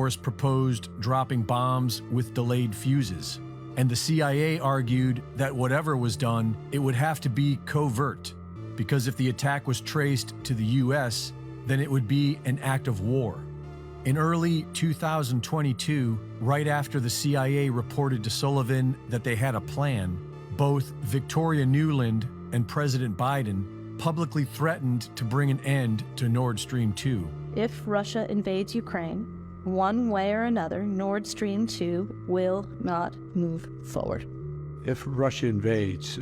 Force proposed dropping bombs with delayed fuses, and the CIA argued that whatever was done, it would have to be covert, because if the attack was traced to the US, then it would be an act of war. In early 2022, right after the CIA reported to Sullivan that they had a plan, both Victoria Nuland and President Biden publicly threatened to bring an end to Nord Stream 2. If Russia invades Ukraine, one way or another, Nord Stream 2 will not move forward. If Russia invades,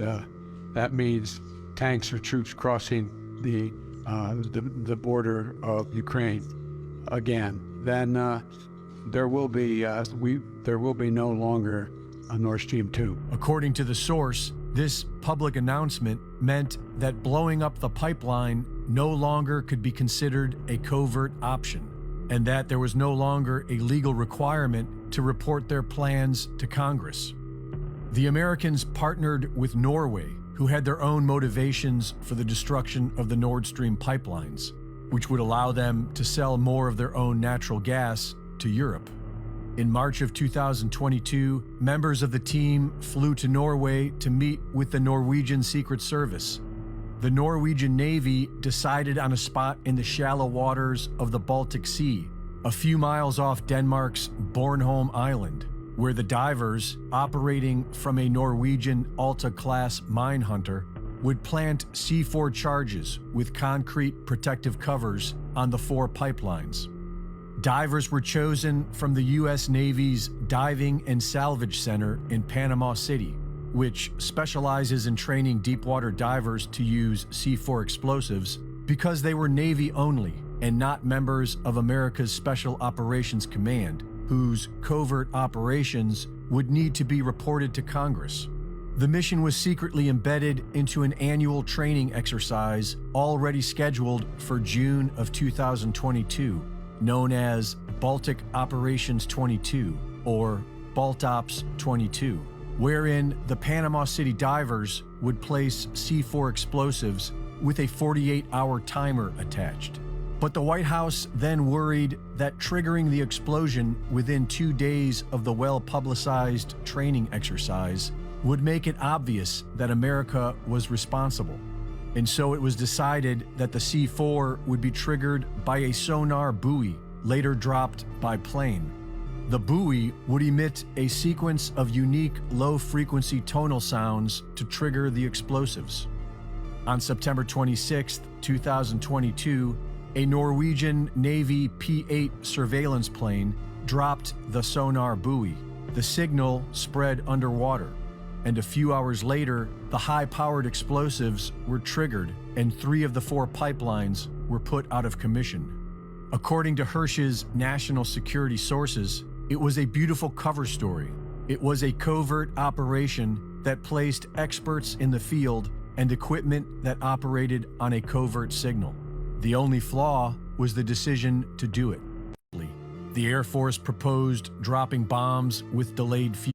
that means tanks or troops crossing the border of Ukraine again. Then there will be no longer a Nord Stream 2. According to the source, this public announcement meant that blowing up the pipeline no longer could be considered a covert option, and that there was no longer a legal requirement to report their plans to Congress. The Americans partnered with Norway, who had their own motivations for the destruction of the Nord Stream pipelines, which would allow them to sell more of their own natural gas to Europe. In March of 2022, members of the team flew to Norway to meet with the Norwegian Secret Service. The Norwegian Navy decided on a spot in the shallow waters of the Baltic Sea, a few miles off Denmark's Bornholm Island, where the divers, operating from a Norwegian Alta-class mine hunter, would plant C4 charges with concrete protective covers on the 4 pipelines. Divers were chosen from the U.S. Navy's Diving and Salvage Center in Panama City, which specializes in training deepwater divers to use C4 explosives because they were Navy only and not members of America's Special Operations Command, whose covert operations would need to be reported to Congress. The mission was secretly embedded into an annual training exercise already scheduled for June of 2022, known as Baltic Operations 22, or BALTOPS 22, wherein the Panama City divers would place C4 explosives with a 48-hour timer attached. But the White House then worried that triggering the explosion within 2 days of the well-publicized training exercise would make it obvious that America was responsible. And so it was decided that the C4 would be triggered by a sonar buoy, later dropped by plane. The buoy would emit a sequence of unique low-frequency tonal sounds to trigger the explosives. On September 26, 2022, a Norwegian Navy P-8 surveillance plane dropped the sonar buoy. The signal spread underwater, and a few hours later, the high-powered explosives were triggered and 3 of the 4 pipelines were put out of commission. According to Hersh's national security sources, it was a beautiful cover story. It was a covert operation that placed experts in the field and equipment that operated on a covert signal. The only flaw was the decision to do it. The Air Force proposed dropping bombs with delayed fuses.